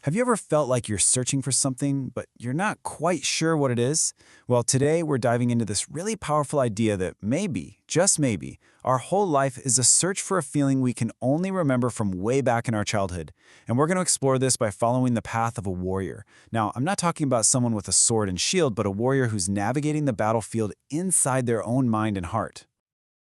Have you ever felt like you're searching for something, but you're not quite sure what it is? Well, today we're diving into this really powerful idea that maybe, just maybe, our whole life is a search for a feeling we can only remember from way back in our childhood. And we're going to explore this by following the path of a warrior. Now, I'm not talking about someone with a sword and shield, but a warrior who's navigating the battlefield inside their own mind and heart.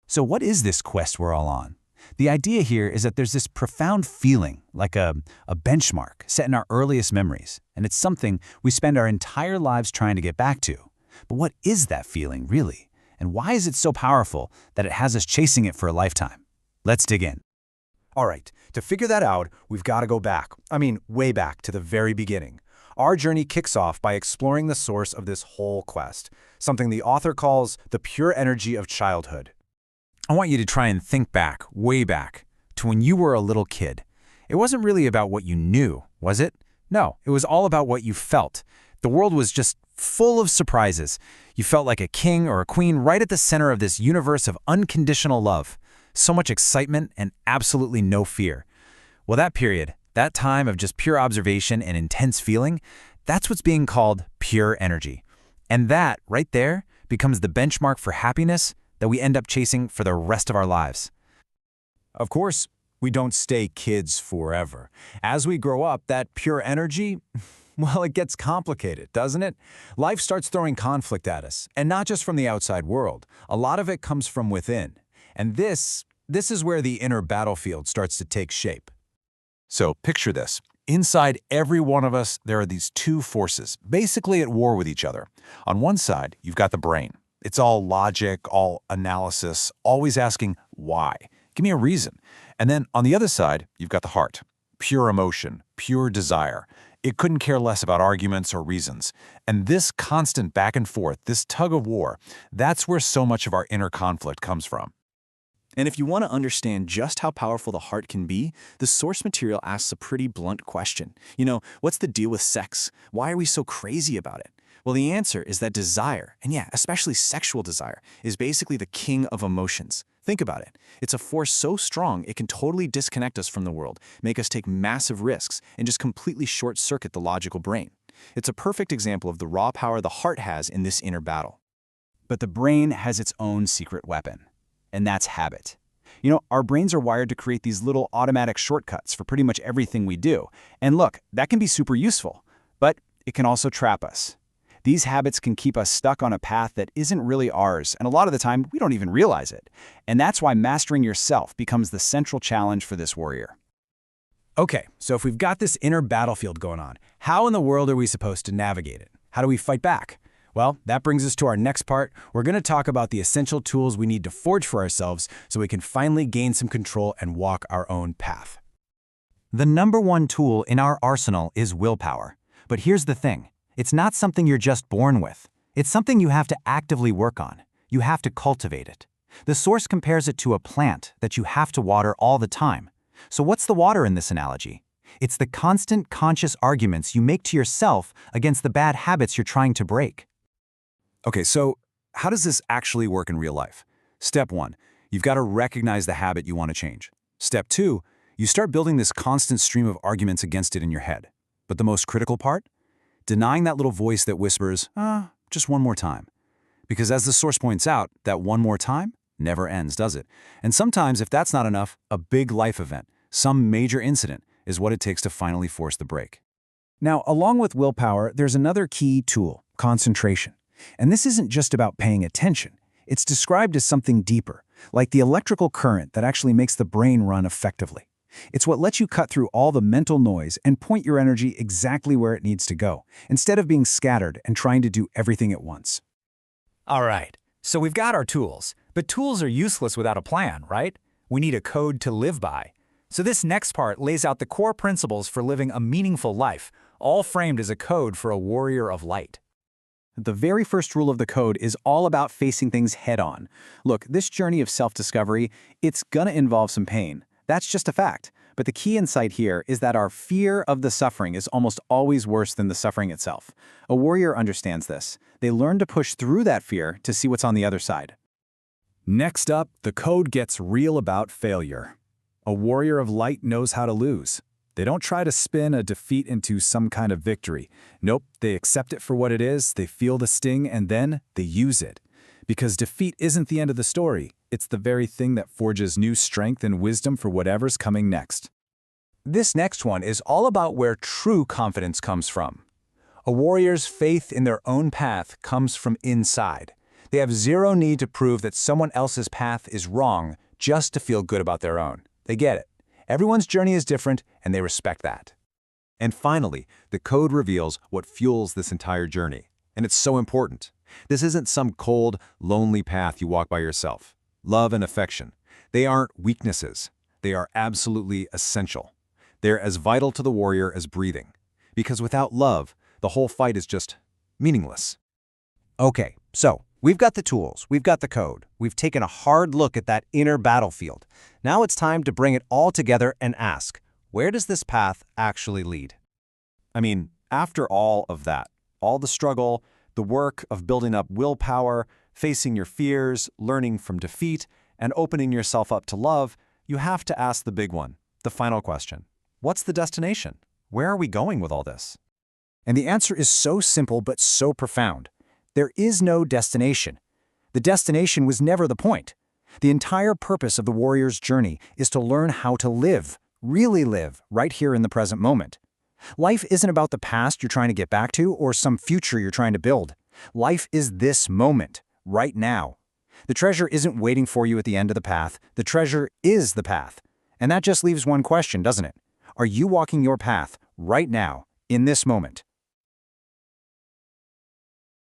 So what is this quest we're all on? The idea here is that there's this profound feeling, like a benchmark set in our earliest memories, and it's something we spend our entire lives trying to get back to. But what is that feeling, really? And why is it so powerful that it has us chasing it for a lifetime? Let's dig in. All right, to figure that out, we've got to go back. Way back to the very beginning. Our journey kicks off by exploring the source of this whole quest, something the author calls the pure energy of childhood. I want you to try and think back, way back, to when you were a little kid. It wasn't really about what you knew, was it? No, it was all about what you felt. The world was just full of surprises. You felt like a king or a queen right at the center of this universe of unconditional love. So much excitement and absolutely no fear. Well, that period, that time of just pure observation and intense feeling, that's what's being called pure energy. And that, right there, becomes the benchmark for happiness that we end up chasing for the rest of our lives. Of course, we don't stay kids forever. As we grow up, that pure energy, well, it gets complicated, doesn't it? Life starts throwing conflict at us, and not just from the outside world. A lot of it comes from within. And this is where the inner battlefield starts to take shape. So picture this. Inside every one of us, there are these two forces, basically at war with each other. On one side, you've got the brain. It's all logic, all analysis, always asking why. Give me a reason. And then on the other side, you've got the heart. Pure emotion, pure desire. It couldn't care less about arguments or reasons. And this constant back and forth, this tug of war, that's where so much of our inner conflict comes from. And if you want to understand just how powerful the heart can be, the source material asks a pretty blunt question. What's the deal with sex? Why are we so crazy about it? Well, the answer is that desire, and yeah, especially sexual desire, is basically the king of emotions. Think about it. It's a force so strong it can totally disconnect us from the world, make us take massive risks, and just completely short-circuit the logical brain. It's a perfect example of the raw power the heart has in this inner battle. But the brain has its own secret weapon, and that's habit. Our brains are wired to create these little automatic shortcuts for pretty much everything we do. And look, that can be super useful, but it can also trap us. These habits can keep us stuck on a path that isn't really ours, and a lot of the time, we don't even realize it. And that's why mastering yourself becomes the central challenge for this warrior. Okay, so if we've got this inner battlefield going on, how in the world are we supposed to navigate it? How do we fight back? Well, that brings us to our next part. We're going to talk about the essential tools we need to forge for ourselves so we can finally gain some control and walk our own path. The number one tool in our arsenal is willpower. But here's the thing. It's not something you're just born with. It's something you have to actively work on. You have to cultivate it. The source compares it to a plant that you have to water all the time. So what's the water in this analogy? It's the constant conscious arguments you make to yourself against the bad habits you're trying to break. Okay, so how does this actually work in real life? Step 1, you've got to recognize the habit you want to change. Step 2, you start building this constant stream of arguments against it in your head. But the most critical part? Denying that little voice that whispers, just one more time. Because as the source points out, that one more time never ends, does it? And sometimes, if that's not enough, a big life event, some major incident, is what it takes to finally force the break. Now, along with willpower, there's another key tool, concentration. And this isn't just about paying attention. It's described as something deeper, like the electrical current that actually makes the brain run effectively. It's what lets you cut through all the mental noise and point your energy exactly where it needs to go, instead of being scattered and trying to do everything at once. All right, so we've got our tools, but tools are useless without a plan, right? We need a code to live by. So this next part lays out the core principles for living a meaningful life, all framed as a code for a warrior of light. The very first rule of the code is all about facing things head-on. Look, this journey of self-discovery, it's gonna involve some pain. That's just a fact. But the key insight here is that our fear of the suffering is almost always worse than the suffering itself. A warrior understands this. They learn to push through that fear to see what's on the other side. Next up, the code gets real about failure. A warrior of light knows how to lose. They don't try to spin a defeat into some kind of victory. Nope, they accept it for what it is, they feel the sting, and then they use it. Because defeat isn't the end of the story. It's the very thing that forges new strength and wisdom for whatever's coming next. This next one is all about where true confidence comes from. A warrior's faith in their own path comes from inside. They have zero need to prove that someone else's path is wrong just to feel good about their own. They get it. Everyone's journey is different, and they respect that. And finally, the code reveals what fuels this entire journey. And it's so important. This isn't some cold, lonely path you walk by yourself. Love and affection. They aren't weaknesses. They are absolutely essential. They're as vital to the warrior as breathing. Because without love, the whole fight is just meaningless. Okay, so we've got the tools, we've got the code, we've taken a hard look at that inner battlefield. Now it's time to bring it all together and ask, where does this path actually lead? I mean, after all of that, all the struggle, the work of building up willpower, facing your fears, learning from defeat, and opening yourself up to love, you have to ask the big one, the final question. What's the destination? Where are we going with all this? And the answer is so simple but so profound. There is no destination. The destination was never the point. The entire purpose of the warrior's journey is to learn how to live, really live, right here in the present moment. Life isn't about the past you're trying to get back to or some future you're trying to build. Life is this moment, right now. The treasure isn't waiting for you at the end of the path. The treasure is the path. And that just leaves one question, doesn't it? Are you walking your path right now, in this moment?